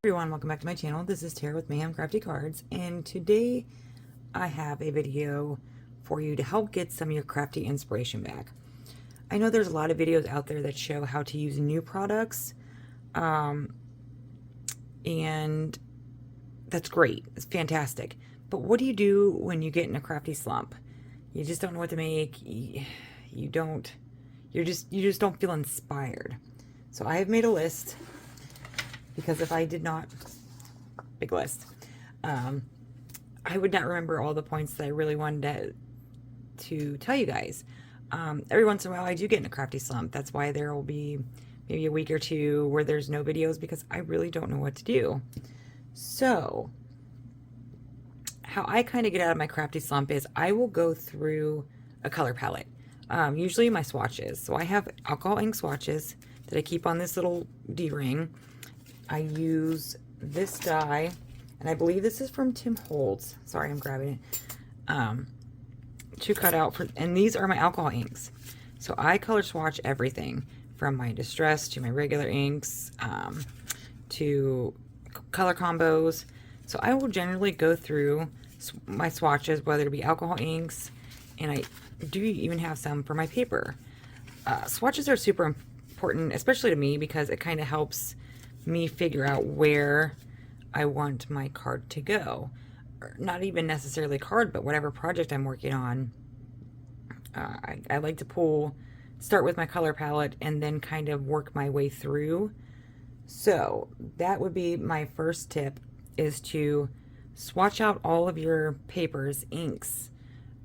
Everyone, welcome back to my channel. This is Tara with Mayhem Crafty Cards, and today I have a video for you to help get some of your crafty inspiration back. I know there's a lot of videos out there that show how to use new products, and that's great. It's fantastic. But what do you do when you get in a crafty slump? You just don't know what to make. You just don't feel inspired. So I have made a list. Because if I did not, big list, I would not remember all the points that I really wanted to tell you guys. Every once in a while I do get in a crafty slump. That's why there will be maybe a week or two where there's no videos because I really don't know what to do. So, how I kind of get out of my crafty slump is I will go through a color palette. Usually my swatches. So I have alcohol ink swatches that I keep on this little D-ring. I use this die, and I believe this is from Tim Holtz. Sorry, I'm grabbing it. To cut out for, and these are my alcohol inks. So I color swatch everything from my distress to my regular inks, to color combos. So I will generally go through my swatches, whether it be alcohol inks, and I do even have some for my paper. Swatches are super important, especially to me, because it kind of helps me figure out where I want my card to go. Or not even necessarily card, but whatever project I'm working on. I like to start with my color palette and then kind of work my way through. So that would be my first tip, is to swatch out all of your papers, inks.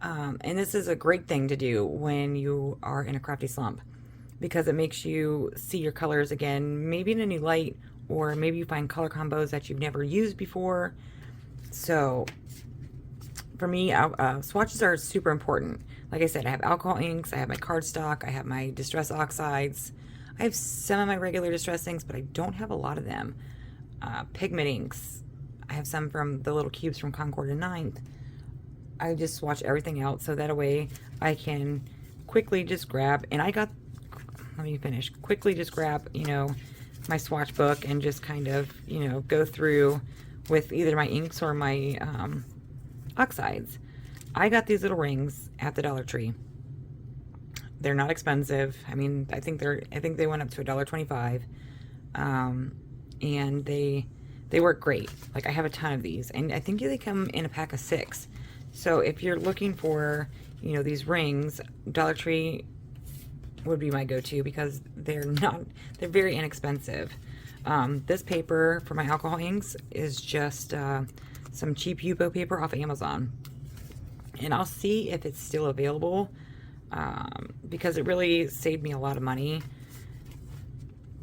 And this is a great thing to do when you are in a crafty slump, because it makes you see your colors again, maybe in a new light, or maybe you find color combos that you've never used before. So for me, swatches are super important. Like I said, I have alcohol inks, I have my cardstock, I have my distress oxides, I have some of my regular distress inks, but I don't have a lot of them. Pigment inks, I have some from the little cubes from Concord and Ninth. I just swatch everything out so that way I can quickly just grab, and let me finish, quickly just grab, my swatch book and just kind of, go through with either my inks or my oxides. I got these little rings at the Dollar Tree. They're not expensive. I mean, I think they went up to $1.25. And they work great. Like, I have a ton of these, and I think they come in a pack of 6. So if you're looking for, these rings, Dollar Tree would be my go-to, because they're very inexpensive. This paper for my alcohol inks is just some cheap Yupo paper off Amazon, and I'll see if it's still available, because it really saved me a lot of money.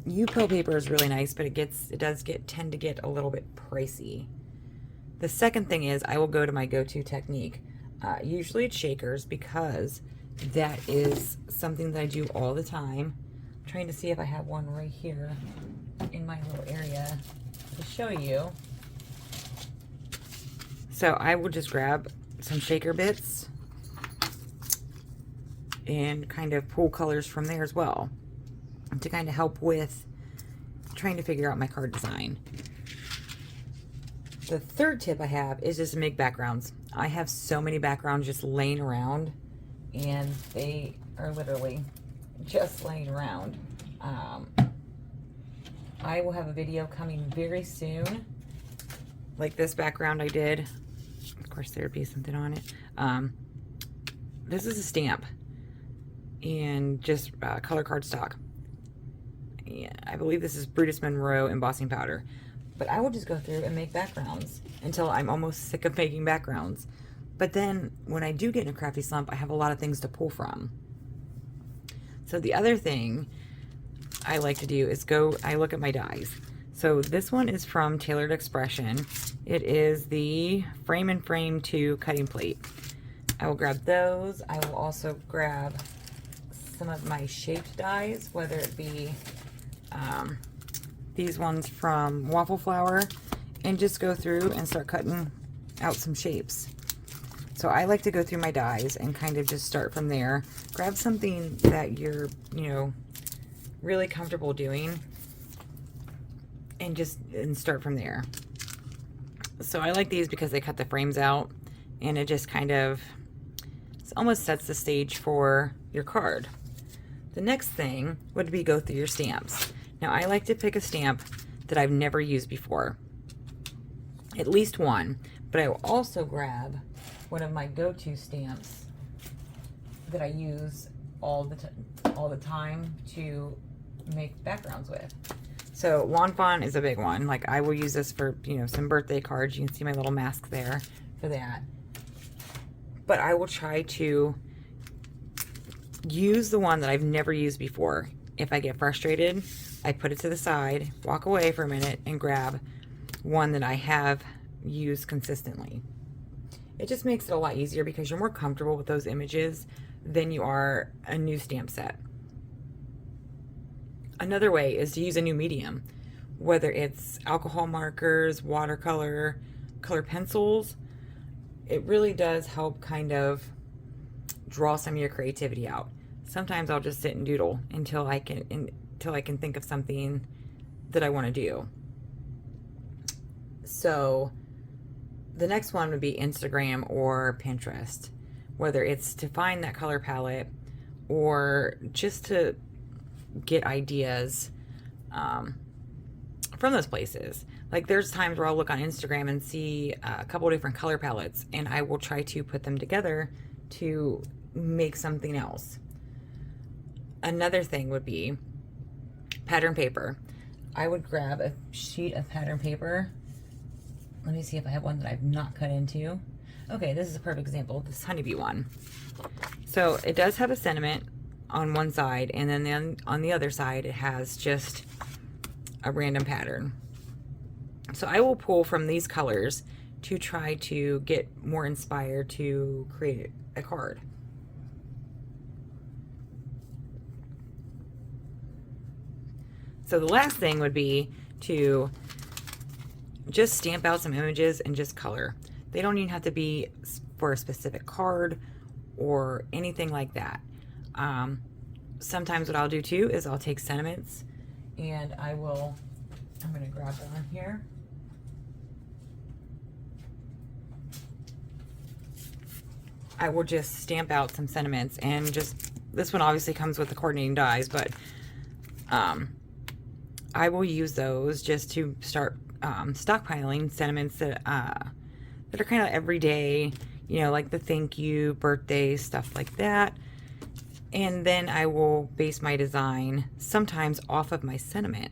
Yupo paper is really nice, but it does tend to get a little bit pricey. The second thing is I will go to my go-to technique. Usually it's shakers, because that is something that I do all the time. I'm trying to see if I have one right here in my little area to show you. So I will just grab some shaker bits and kind of pull colors from there as well, to kind of help with trying to figure out my card design. The third tip I have is just to make backgrounds. I have so many backgrounds just laying around, and they are literally just laying around. I will have a video coming very soon, like this background I did. Of course, there'd be something on it. This is a stamp and just color cardstock. Yeah, I believe this is Brutus Monroe embossing powder. But I will just go through and make backgrounds until I'm almost sick of making backgrounds. But then when I do get in a crafty slump, I have a lot of things to pull from. So the other thing I like to do is I look at my dies. So this one is from Tailored Expression. It is the Frame and Frame 2 cutting plate. I will grab those. I will also grab some of my shaped dies, whether it be these ones from Waffle Flower, and just go through and start cutting out some shapes. So I like to go through my dies and kind of just start from there. Grab something that you're, really comfortable doing, and start from there. So I like these because they cut the frames out, and it just kind of almost sets the stage for your card. The next thing would be go through your stamps. Now I like to pick a stamp that I've never used before, at least one, but I will also grab one of my go-to stamps that I use all the time to make backgrounds with. So Lawn Fawn is a big one. Like, I will use this for, you know, some birthday cards. You can see my little mask there for that. But I will try to use the one that I've never used before. If I get frustrated, I put it to the side, walk away for a minute, and grab one that I have used consistently. It just makes it a lot easier because you're more comfortable with those images than you are a new stamp set. Another way is to use a new medium, whether it's alcohol markers, watercolor, color pencils. It really does help kind of draw some of your creativity out. Sometimes I'll just sit and doodle until I can think of something that I want to do. So the next one would be Instagram or Pinterest, whether it's to find that color palette or just to get ideas from those places. Like, there's times where I'll look on Instagram and see a couple different color palettes, and I will try to put them together to make something else. Another thing would be pattern paper. I would grab a sheet of pattern paper. Let me see if I have one that I've not cut into. Okay, this is a perfect example, this honeybee one. So it does have a sentiment on one side, and then on the other side it has just a random pattern. So I will pull from these colors to try to get more inspired to create a card. So the last thing would be to just stamp out some images and just color. They don't even have to be for a specific card or anything like that. Sometimes what I'll do too is I'll take sentiments and I'm going to grab one here. I will just stamp out some sentiments, and just, this one obviously comes with the coordinating dies, but I will use those just to start stockpiling sentiments that are kind of everyday, you know, like the thank you, birthday, stuff like that. And then I will base my design sometimes off of my sentiment,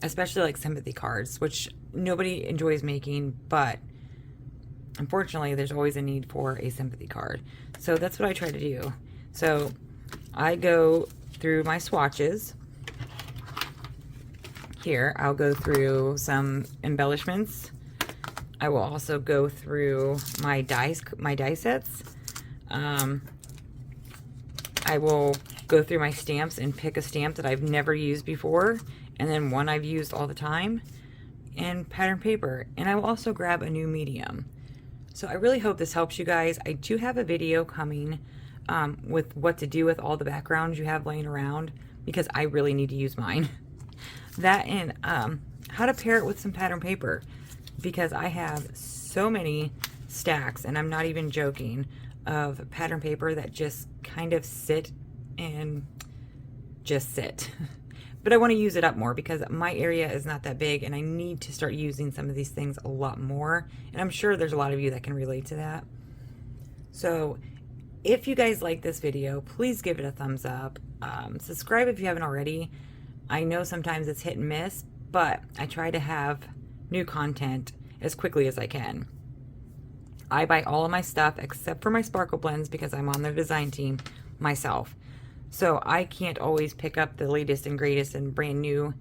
especially like sympathy cards, which nobody enjoys making, but unfortunately there's always a need for a sympathy card. So that's what I try to do. So I go through my swatches. Here, I'll go through some embellishments. I will also go through my die sets. I will go through my stamps and pick a stamp that I've never used before, and then one I've used all the time, and pattern paper. And I will also grab a new medium. So I really hope this helps you guys. I do have a video coming with what to do with all the backgrounds you have laying around, because I really need to use mine. That and how to pair it with some pattern paper, because I have so many stacks, and I'm not even joking, of pattern paper that just kind of sit and just sit. But I want to use it up more because my area is not that big, and I need to start using some of these things a lot more. And I'm sure there's a lot of you that can relate to that. So if you guys like this video, please give it a thumbs up. Subscribe if you haven't already. I know sometimes it's hit and miss, but I try to have new content as quickly as I can. I buy all of my stuff except for my sparkle blends because I'm on their design team myself. So I can't always pick up the latest and greatest and brand new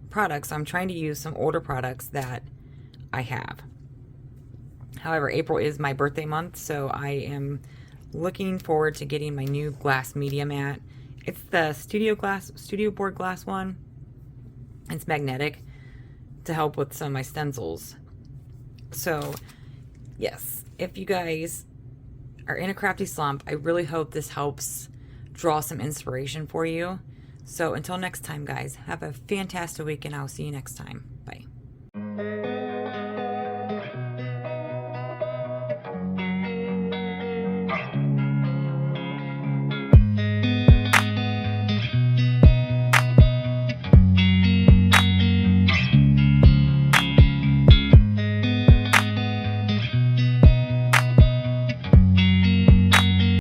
products. I'm trying to use some older products that I have. However, April is my birthday month, so I am looking forward to getting my new glass media mat. It's the studio board glass one. It's magnetic to help with some of my stencils. So yes, if you guys are in a crafty slump, I really hope this helps draw some inspiration for you. So until next time, guys, have a fantastic week, and I'll see you next time.